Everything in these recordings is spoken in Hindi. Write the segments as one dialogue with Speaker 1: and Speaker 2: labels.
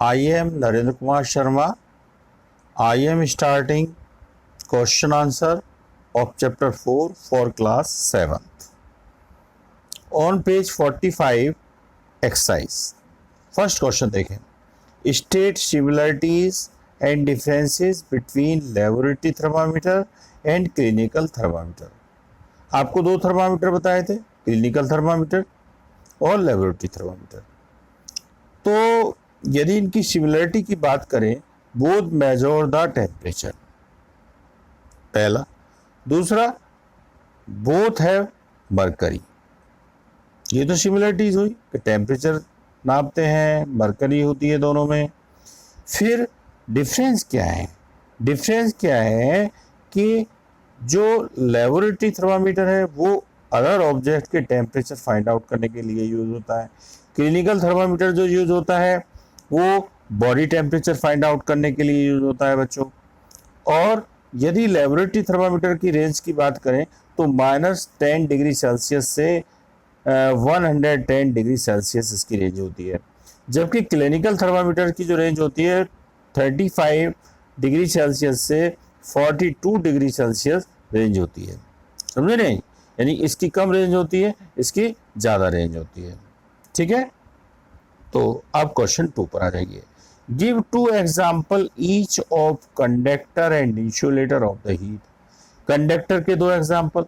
Speaker 1: I am Narendra Kumar Sharma. I am starting question answer of chapter 4 for class 7th. On page 45 exercise. First question देखें. State similarities and differences between laboratory thermometer and clinical thermometer. आपको दो थर्मामीटर बताए थे, क्लिनिकल थर्मामीटर और लेबोरेटरी थर्मामीटर. तो यदि इनकी सिमिलरिटी की बात करें, बोथ मेजर द टेम्परेचर, पहला. दूसरा, बोथ हैव मरकरी. ये तो सिमिलरिटीज हुई कि टेम्परेचर नापते हैं, मरकरी होती है दोनों में. फिर डिफरेंस क्या है? डिफरेंस क्या है कि जो लेबोरेटरी थर्मामीटर है वो अदर ऑब्जेक्ट के टेम्परेचर फाइंड आउट करने के लिए यूज होता है. क्लिनिकल थर्मामीटर जो यूज होता है वो बॉडी टेम्परेचर फाइंड आउट करने के लिए यूज होता है बच्चों. और यदि लेबोरेटरी थर्मामीटर की रेंज की बात करें तो -10 डिग्री सेल्सियस से 110 डिग्री सेल्सियस इसकी रेंज होती है. जबकि क्लिनिकल थर्मामीटर की जो रेंज होती है 35 डिग्री सेल्सियस से 42 डिग्री सेल्सियस रेंज होती है. समझे नहीं? यानी इसकी कम रेंज होती है, इसकी ज़्यादा रेंज होती है. ठीक है. तो अब क्वेश्चन 2 पर आ जाइए. Give 2 example each of conductor and insulator of the heat. Conductor के 2 एग्जाम्पल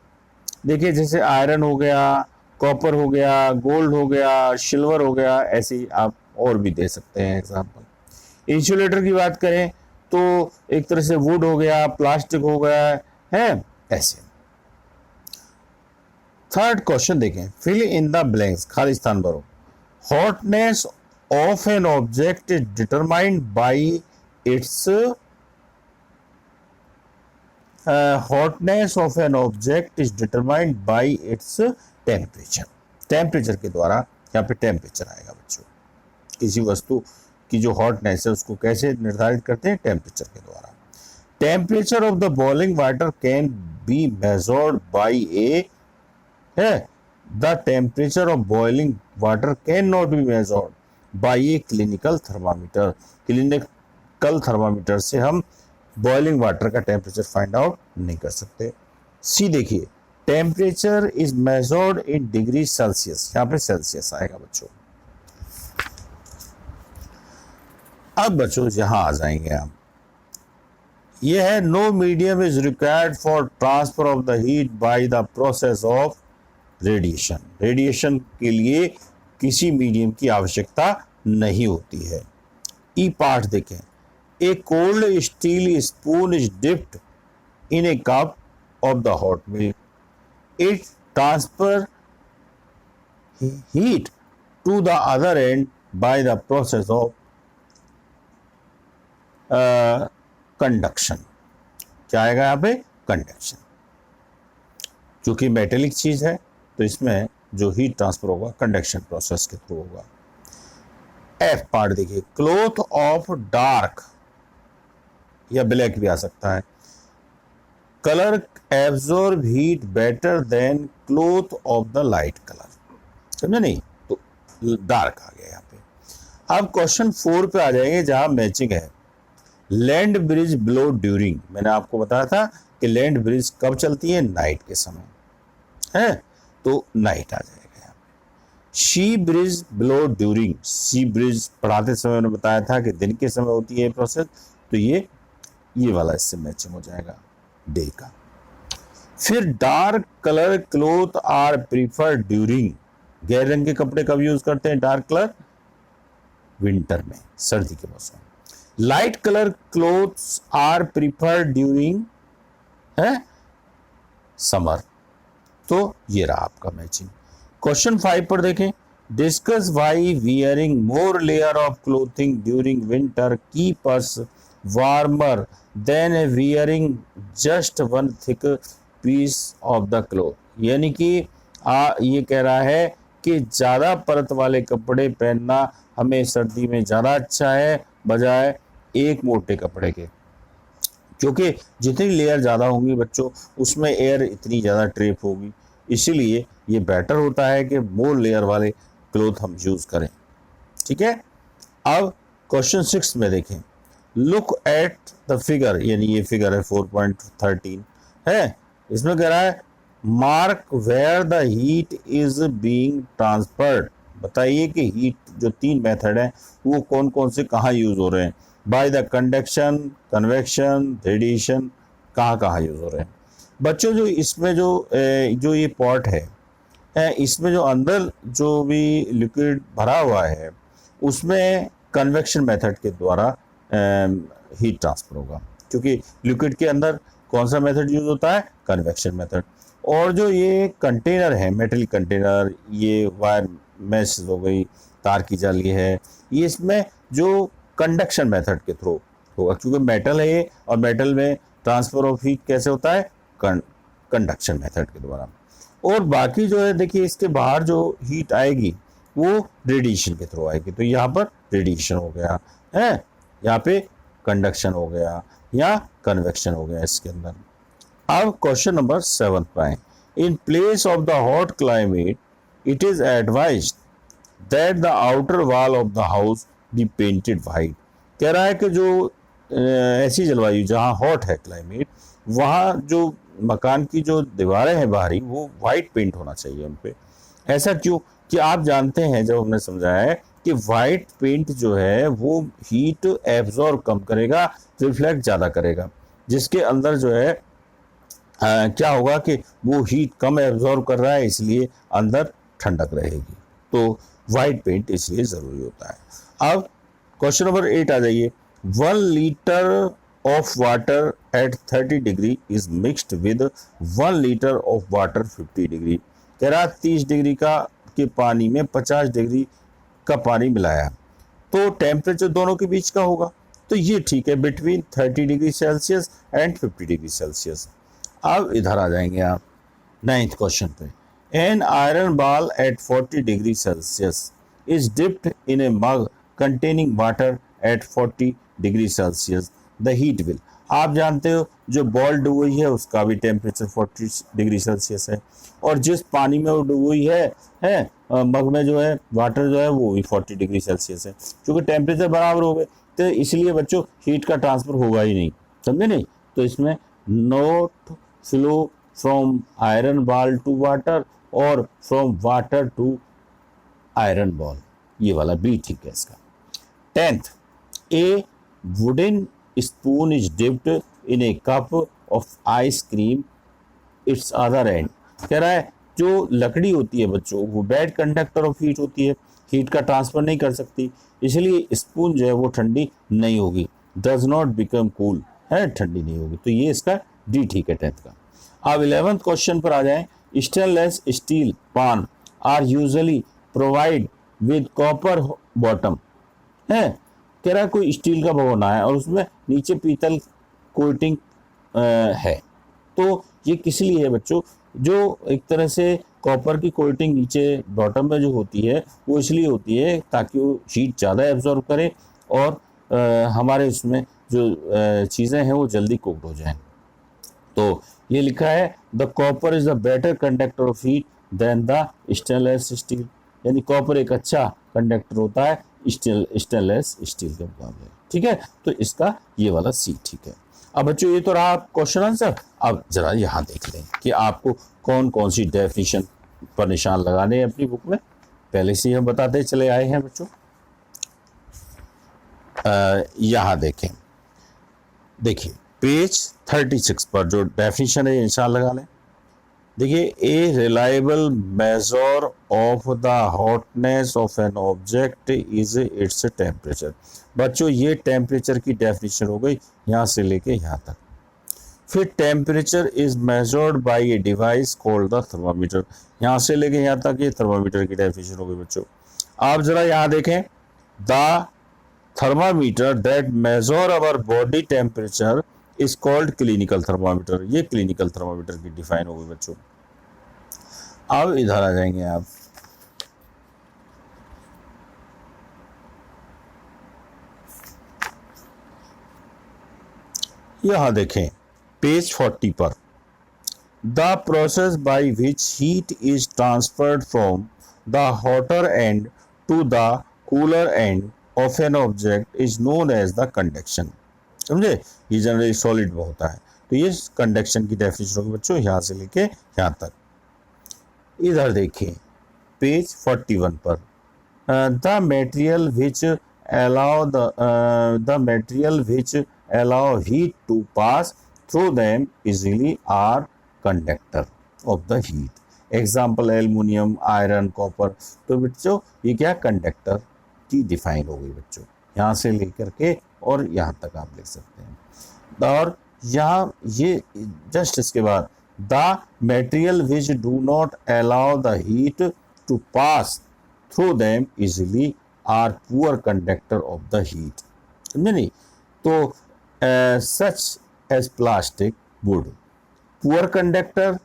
Speaker 1: देखिए, जैसे आयरन हो गया, कॉपर हो गया, गोल्ड हो गया, सिल्वर हो गया, ऐसे ही आप और भी दे सकते हैं एग्जाम्पल. इंसुलेटर की बात करें तो एक तरह से वुड हो गया, प्लास्टिक हो गया है, ऐसे. थर्ड क्वेश्चन देखें. फिल इन द ब्लैंक्स, खाली स्थान भरो. Hotness of an object is determined by it's hotness of an object is determined by its temperature. Temperature के द्वारा यहाँ पे टेम्परेचर आएगा बच्चों. किसी वस्तु की जो हॉटनेस है उसको कैसे निर्धारित करते हैं? टेम्परेचर के द्वारा. Temperature of the boiling water can be measured by a है. The temperature of boiling water can not be measured by a clinical thermometer. Clinical thermometer से हम बॉइलिंग वाटर का टेम्परेचर फाइंड आउट नहीं कर सकते. सी देखिए, temperature is measured in degree Celsius. यहाँ पे सेल्सियस आएगा बच्चों. अब बच्चों यहां आ जाएंगे हम. यह है no medium is required for transfer of the heat by the process of radiation. Radiation के लिए किसी मीडियम की आवश्यकता नहीं होती है. ई पार्ट देखें. A cold steel spoon is dipped in a cup of the hot milk. It transfer heat to the other end by the process of conduction. क्या आएगा यहाँ पे? कंडक्शन. क्योंकि मेटेलिक चीज है तो इसमें जो हीट ट्रांसफर होगा कंडक्शन प्रोसेस के थ्रू होगा. एफ पार्ट देखिए. क्लॉथ ऑफ डार्क या ब्लैक भी आ सकता है. Colour absorb heat better than cloth of the light colour. समझे नहीं? तो डार्क आ गया यहाँ पे. अब क्वेश्चन 4 पे आ जाएंगे जहां मैचिंग है. Land bridge blow during. मैंने आपको बताया था कि लैंड ब्रिज कब चलती है? नाइट के समय है, तो नाइट आ जाएगा यहाँ पे. Sea breeze blow during. Sea breeze पढ़ाते समय मैंने बताया था कि दिन के समय होती है प्रोसेस, तो ये वाला इससे मैचिंग हो जाएगा डे का. फिर dark colour cloth are prefer during. गहरे रंग के कपड़े कब यूज करते हैं डार्क कलर? विंटर में, सर्दी के मौसम. Light colour clothes are prefer during है समर. तो ये रहा आपका मैचिंग. क्वेश्चन 5 पर देखें. Discuss why wearing more layer of clothing during winter keep us warmer than wearing just one thick piece of the cloth. यानी कि ये कह रहा है कि ज़्यादा परत वाले कपड़े पहनना हमें सर्दी में ज़्यादा अच्छा है बजाय एक मोटे कपड़े के. क्योंकि जितनी लेयर ज़्यादा होंगी बच्चों उसमें एयर इतनी ज़्यादा ट्रैप होगी, इसीलिए ये बेटर होता है कि मोर लेयर वाले क्लोथ हम यूज़ करें. ठीक है. अब क्वेश्चन 6 में देखें, लुक एट द फिगर, यानी ये फिगर है 4.13 है, इसमें कह रहा है mark where the heat is being transferred. बताइए कि हीट जो 3 मेथड है वो कौन कौन से कहाँ यूज हो रहे हैं, by the conduction, convection, radiation, कहाँ कहाँ यूज हो रहे हैं। बच्चों जो इसमें जो ये पॉट है, इसमें जो अंदर जो भी लिक्विड भरा हुआ है उसमें कन्वेक्शन मेथड के द्वारा हीट ट्रांसफर होगा, क्योंकि लिक्विड के अंदर कौन सा मेथड यूज होता है, कन्वेक्शन मेथड। और जो ये कंटेनर है, मेटल कंटेनर, ये वायर मैश हो गई, तार की जाली है, ये इसमें जो कंडक्शन मेथड के थ्रू होगा, क्योंकि मेटल है ये, और मेटल में ट्रांसफर ऑफ हीट कैसे होता है, कंडक्शन मेथड के द्वारा। और बाकी जो है देखिए, इसके बाहर जो हीट आएगी वो रेडिएशन के थ्रू आएगी, तो यहाँ पर रेडिएशन हो गया है, यहाँ पे कंडक्शन हो गया या कन्वेक्शन हो गया इसके अंदर। अब क्वेश्चन नंबर 7 पे आए, in place of the hot climate it is advised that the outer wall of the house be painted white. कह रहा है कि जो ऐसी जलवायु जहाँ हॉट है क्लाइमेट, वहाँ जो मकान की जो दीवारें हैं बाहरी, वो वाइट पेंट होना चाहिए उन पे। ऐसा क्यों, कि आप जानते हैं, जब हमने समझाया है कि वाइट पेंट जो है वो हीट एब्जॉर्ब कम करेगा, रिफ्लेक्ट ज़्यादा करेगा, जिसके अंदर जो है क्या होगा कि वो हीट कम एब्जॉर्ब कर रहा है, इसलिए अंदर ठंडक रहेगी, तो वाइट पेंट इसलिए ज़रूरी होता है। अब क्वेश्चन नंबर 8 आ जाइए, 1 litre of water at 30 degree is mixed with 1 litre of water 50 degree. कह रहा 30 डिग्री का के पानी में 50 डिग्री का पानी मिलाया, तो टेम्परेचर दोनों के बीच का होगा, तो ये ठीक है, between 30 degree Celsius and 50 degree Celsius. अब इधर आ जाएंगे आप 9th क्वेश्चन पे, an iron ball at 40 degree Celsius is dipped in a mug containing water at 40 degree Celsius, the heat will. आप जानते हो जो बॉल डूबी हुई है उसका भी टेम्परेचर 40 डिग्री सेल्सियस है, और जिस पानी में वो डूबी हुई है मग में जो है वाटर जो है वो भी 40 डिग्री सेल्सियस है, क्योंकि टेम्परेचर बराबर हो गए, तो इसलिए बच्चों हीट का ट्रांसफर होगा ही नहीं, समझे नहीं। तो इसमें not flow from iron ball to water और from water to iron ball, ये वाला बी ठीक है इसका। 10th, a wooden spoon is dipped in a cup of ice cream its other end। कह रहा है जो लकड़ी होती है बच्चों, वो बैड कंडक्टर ऑफ हीट होती है, हीट का ट्रांसफर नहीं कर सकती, इसलिए स्पून जो है वो ठंडी नहीं होगी, डज नॉट बिकम कूल, है ठंडी नहीं होगी, तो ये इसका डी ठीक है 10th का। अब 11th क्वेश्चन पर आ जाएं, stainless steel pan are usually provide with copper bottom. है कह रहा है कोई स्टील का भगोना है और उसमें नीचे पीतल कोटिंग है, तो ये किस लिए है बच्चों, जो एक तरह से कॉपर की कोटिंग नीचे बॉटम में जो होती है वो इसलिए होती है ताकि वो हीट ज़्यादा एब्जॉर्ब करे और हमारे उसमें जो चीज़ें हैं वो जल्दी कुक्ड हो जाएं। तो ये लिखा है the copper is the better conductor of heat then the stainless steel, यानी कॉपर एक अच्छा कंडक्टर होता है स्टेनलेस स्टील के मुकाबले, ठीक है। तो इसका ये वाला सी ठीक है। अब बच्चों ये तो रहा क्वेश्चन आंसर। अब जरा यहाँ देख लें कि आपको कौन कौन सी डेफिनेशन पर निशान लगाने हैं अपनी बुक में, पहले से ही हम बताते चले आए हैं बच्चों। यहाँ देखें, देखिए पेज 36 पर जो डेफिनेशन है निशान लगा लें। देखिए a reliable measure of the hotness of an object is its temperature. बच्चों ये टेम्परेचर की डेफिनेशन हो गई यहाँ से लेके यहाँ तक। फिर temperature is measured by a device called the thermometer, यहाँ से लेके यहाँ तक ये थर्मामीटर की डेफिनेशन हो गई बच्चों। आप जरा यहाँ देखें, the thermometer that measure our body temperature is called clinical thermometer, ये क्लिनिकल थर्मामीटर की डिफाइन हो गई बच्चों। अब इधर आ जाएंगे आप, यहां देखें पेज 40 पर, the process by which heat is transferred from the hotter end to the cooler end of an object is known as the conduction. समझे, ये जनरली सॉलिड में होता है, तो ये कंडक्शन की डेफिनेशन होगी बच्चों यहाँ से लेके यहाँ तक। इधर देखिए पेज 41 पर, the material which allow the material which allow heat to pass through them easily are conductor of the heat। Example aluminium, iron, copper. तो बच्चों ये क्या कंडक्टर की डिफाइन हो गई बच्चों, यहाँ से लेकर के और यहाँ तक आप लिख सकते हैं। और यहाँ ये जस्ट इसके बाद the material which do not allow the heat to pass through them easily are poor conductor of the heat. समझे नहीं, तो such as plastic wood poor conductor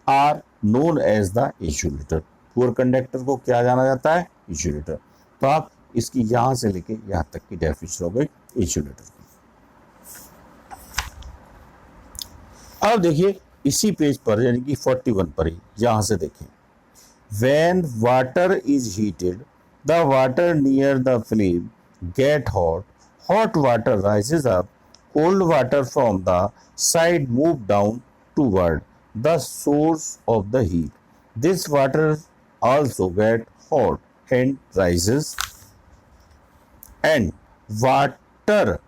Speaker 1: are known as the insulator. Poor conductor को क्या जाना जाता है, इंसुलेटर। तो आप इसकी यहां से लेके यहां तक की डेफिनेशन हो गई इंसुलेटर की। अब देखिए इसी पेज पर यानी कि 41 पर ही यहां से देखें, when water is heated the water near the flame get hot, hot water rises up, cold water from the side move down toward the source of the heat, this water also get hot and rises, and water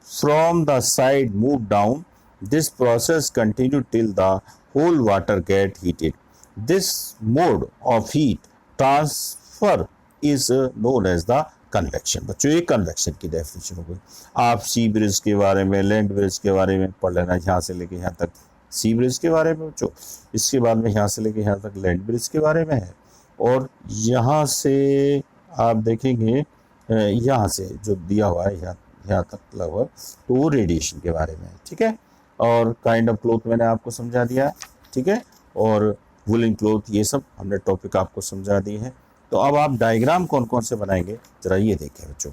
Speaker 1: from the side move down, this process continue till the whole water get heated, this mode of heat transfer is known as the convection. बच्चों ये कन्वेक्शन की डेफिनेशन हो गई। आप सी ब्रिज के बारे में, लैंड ब्रिज के बारे में पढ़ लेना, यहाँ से लेके यहाँ तक सी ब्रिज के बारे में बच्चों, इसके बाद में यहाँ से लेके यहाँ तक लैंड ब्रिज के बारे में है, और यहाँ से आप देखेंगे यहाँ से जो दिया हुआ है यहाँ तक लगभग, तो वो रेडिएशन के बारे में है। ठीक है, और काइंड ऑफ क्लॉथ मैंने आपको समझा दिया। ठीक है, और वुलन क्लॉथ, ये सब हमने टॉपिक आपको समझा दिए हैं। तो अब आप डायग्राम कौन कौन से बनाएंगे जरा ये देखें बच्चों।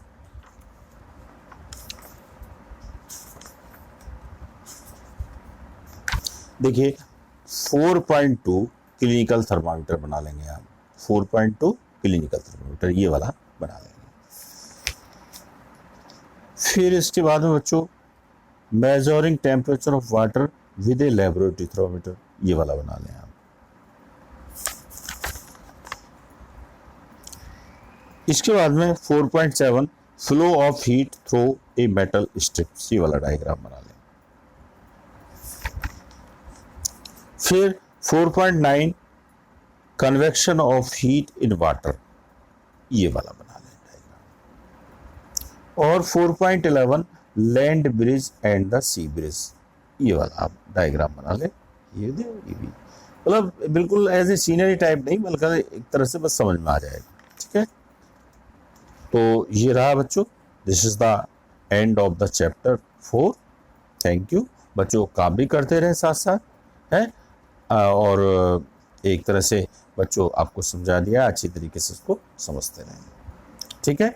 Speaker 1: देखिए 4.2 क्लिनिकल थर्मामीटर बना लेंगे आप, 4.2 क्लिनिकल थर्मामीटर ये वाला बना लेंगे। फिर इसके बाद में बच्चों measuring temperature of water with a laboratory thermometer, ये वाला बना लें आप। इसके बाद में 4.7 flow of heat through a metal strips, ये वाला डायग्राम बना लें। फिर 4.9 convection of heat in water, ये वाला बना लें डायग्राम। और 4.11 land breeze and the sea breeze, ये वाला आप डायग्राम बना लें। ये भी मतलब बिल्कुल एज ए सीनरी टाइप नहीं, बल्कि एक तरह से बस समझ में आ जाएगा। ठीक है, तो ये रहा बच्चों, this is the end of the chapter 4। Thank you बच्चों, काम भी करते रहे साथ साथ है, और एक तरह से बच्चों आपको समझा दिया, अच्छी तरीके से इसको समझते रहें। ठीक है।